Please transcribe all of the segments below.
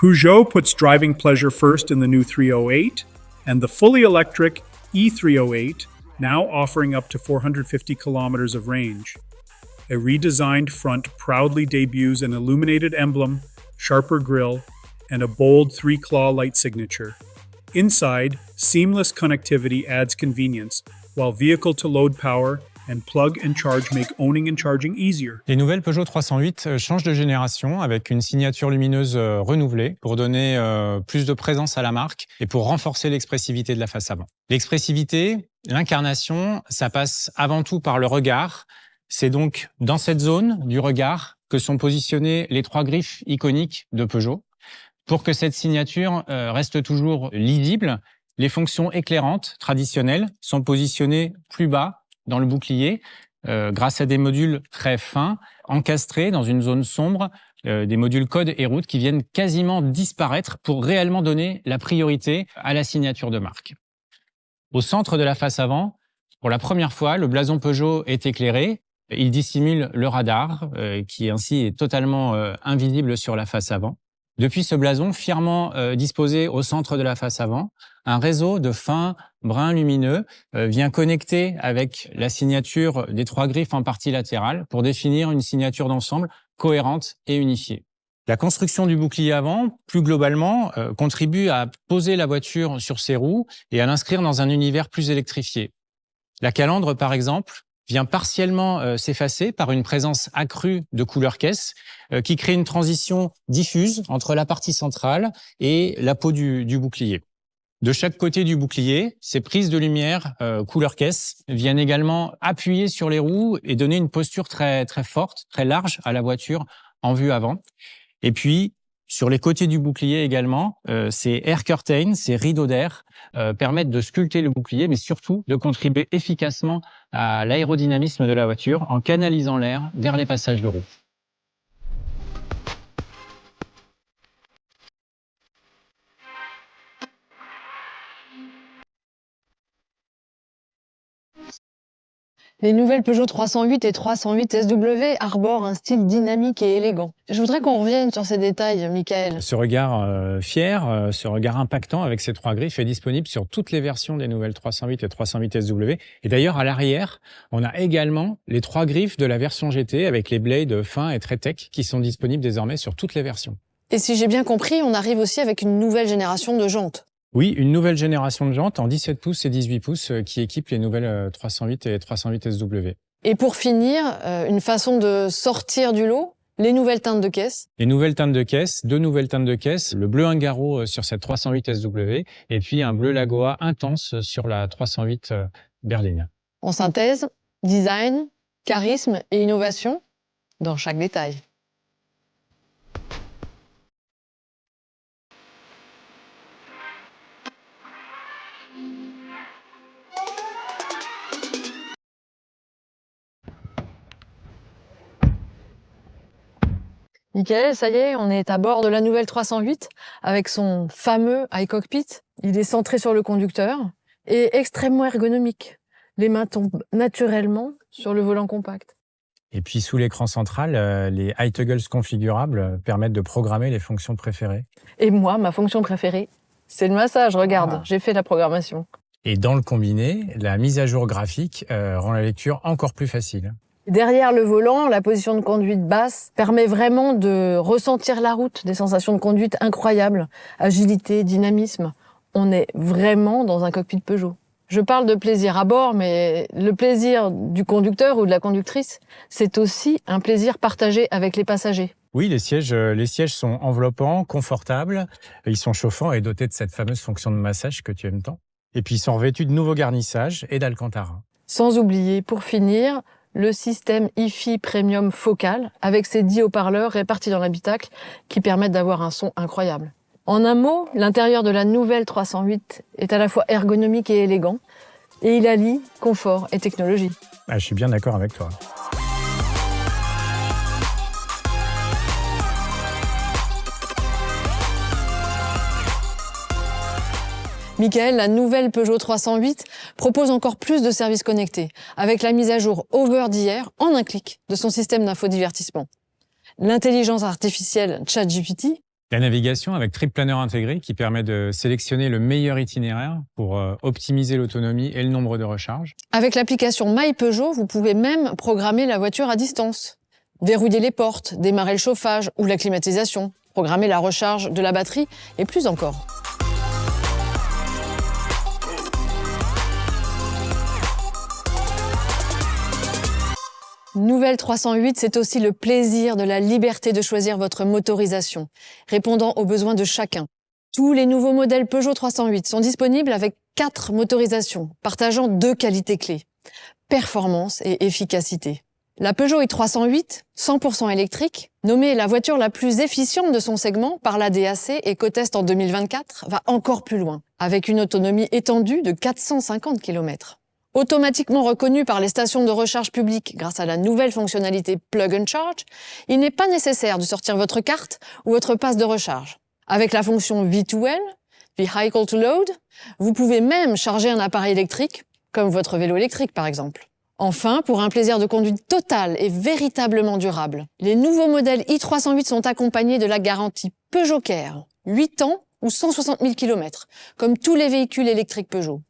Peugeot puts driving pleasure first in the new 308, and the fully electric E308, now offering up to 450 kilometers of range. A redesigned front proudly debuts an illuminated emblem, sharper grille, and a bold three-claw light signature. Inside, seamless connectivity adds convenience, while vehicle-to-load power and plug and charge make owning and charging easier. Les nouvelles Peugeot 308 changent de génération avec une signature lumineuse renouvelée pour donner plus de présence à la marque et pour renforcer l'expressivité de la face avant. L'expressivité, l'incarnation, ça passe avant tout par le regard. C'est donc dans cette zone du regard que sont positionnées les trois griffes iconiques de Peugeot. Pour que cette signature reste toujours lisible, les fonctions éclairantes traditionnelles sont positionnées plus bas dans le bouclier, grâce à des modules très fins, encastrés dans une zone sombre, des modules code et route qui viennent quasiment disparaître pour réellement donner la priorité à la signature de marque. Au centre de la face avant, pour la première fois, le blason Peugeot est éclairé. Il dissimule le radar, qui ainsi est totalement invisible sur la face avant. Depuis ce blason, fièrement disposé au centre de la face avant, un réseau de fins brins lumineux vient connecter avec la signature des trois griffes en partie latérale pour définir une signature d'ensemble cohérente et unifiée. La construction du bouclier avant, plus globalement, contribue à poser la voiture sur ses roues et à l'inscrire dans un univers plus électrifié. La calandre, par exemple, vient partiellement s'effacer par une présence accrue de couleur caisse qui crée une transition diffuse entre la partie centrale et la peau du bouclier. De chaque côté du bouclier, ces prises de lumière couleur caisse viennent également appuyer sur les roues et donner une posture très, très forte, très large à la voiture en vue avant. Et puis, sur les côtés du bouclier également, ces air curtains, ces rideaux d'air, permettent de sculpter le bouclier, mais surtout de contribuer efficacement à l'aérodynamisme de la voiture en canalisant l'air vers les passages de roue. Les nouvelles Peugeot 308 et 308 SW arborent un style dynamique et élégant. Je voudrais qu'on revienne sur ces détails, Michael. Ce regard fier, ce regard impactant avec ces trois griffes est disponible sur toutes les versions des nouvelles 308 et 308 SW. Et d'ailleurs, à l'arrière, on a également les trois griffes de la version GT avec les blades fins et très tech qui sont disponibles désormais sur toutes les versions. Et si j'ai bien compris, on arrive aussi avec une nouvelle génération de jantes. Oui, une nouvelle génération de jantes en 17 pouces et 18 pouces qui équipent les nouvelles 308 et 308 SW. Et pour finir, une façon de sortir du lot, les nouvelles teintes de caisse. Les nouvelles teintes de caisse, deux nouvelles teintes de caisse, le bleu Ungaro sur cette 308 SW et puis un bleu Lagoa intense sur la 308 berline. En synthèse, design, charisme et innovation dans chaque détail. Michael, ça y est, on est à bord de la nouvelle 308 avec son fameux iCockpit. Il est centré sur le conducteur et extrêmement ergonomique. Les mains tombent naturellement sur le volant compact. Et puis sous l'écran central, les iToggles configurables permettent de programmer les fonctions préférées. Et moi, ma fonction préférée, c'est le massage. Regarde, j'ai fait la programmation. Et dans le combiné, la mise à jour graphique rend la lecture encore plus facile. Derrière le volant, la position de conduite basse permet vraiment de ressentir la route, des sensations de conduite incroyables, agilité, dynamisme. On est vraiment dans un cockpit Peugeot. Je parle de plaisir à bord, mais le plaisir du conducteur ou de la conductrice, c'est aussi un plaisir partagé avec les passagers. Oui, les sièges sont enveloppants, confortables, ils sont chauffants et dotés de cette fameuse fonction de massage que tu aimes tant. Et puis ils sont revêtus de nouveaux garnissages et d'alcantara. Sans oublier, pour finir, le système hi-fi Premium Focal avec ses 10 haut-parleurs répartis dans l'habitacle qui permettent d'avoir un son incroyable. En un mot, l'intérieur de la nouvelle 308 est à la fois ergonomique et élégant et il allie confort et technologie. Ah, je suis bien d'accord avec toi. Michael, la nouvelle Peugeot 308 propose encore plus de services connectés, avec la mise à jour over-the-air en un clic de son système d'infodivertissement. L'intelligence artificielle ChatGPT La navigation avec trip planner intégré qui permet de sélectionner le meilleur itinéraire pour optimiser l'autonomie et le nombre de recharges. Avec l'application My Peugeot, vous pouvez même programmer la voiture à distance. Verrouiller les portes, démarrer le chauffage ou la climatisation, programmer la recharge de la batterie et plus encore. Nouvelle 308, c'est aussi le plaisir de la liberté de choisir votre motorisation, répondant aux besoins de chacun. Tous les nouveaux modèles Peugeot 308 sont disponibles avec 4 motorisations, partageant 2 qualités clés, performance et efficacité. La Peugeot i308, 100% électrique, nommée la voiture la plus efficiente de son segment par la DAC et Cotest en 2024, va encore plus loin, avec une autonomie étendue de 450 km. Automatiquement reconnu par les stations de recharge publiques grâce à la nouvelle fonctionnalité Plug and Charge, il n'est pas nécessaire de sortir votre carte ou votre passe de recharge. Avec la fonction V2L, Vehicle to Load, vous pouvez même charger un appareil électrique, comme votre vélo électrique par exemple. Enfin, pour un plaisir de conduite total et véritablement durable, les nouveaux modèles i308 sont accompagnés de la garantie Peugeot Care, 8 ans ou 160 000 km, comme tous les véhicules électriques Peugeot.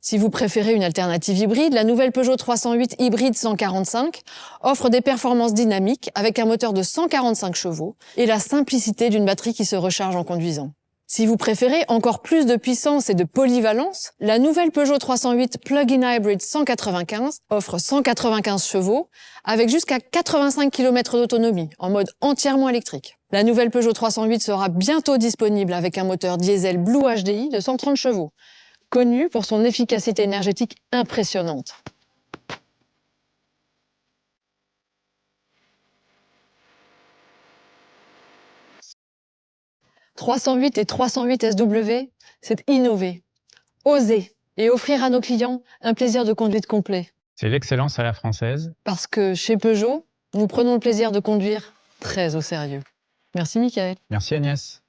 Si vous préférez une alternative hybride, la nouvelle Peugeot 308 hybride 145 offre des performances dynamiques avec un moteur de 145 chevaux et la simplicité d'une batterie qui se recharge en conduisant. Si vous préférez encore plus de puissance et de polyvalence, la nouvelle Peugeot 308 Plug-in Hybrid 195 offre 195 chevaux avec jusqu'à 85 km d'autonomie en mode entièrement électrique. La nouvelle Peugeot 308 sera bientôt disponible avec un moteur diesel Blue HDI de 130 chevaux. Connu pour son efficacité énergétique impressionnante. « 308 et 308 SW, c'est innover, oser et offrir à nos clients un plaisir de conduite complet. C'est l'excellence à la française. Parce que chez Peugeot, nous prenons le plaisir de conduire très au sérieux. Merci Michael. Merci Agnès.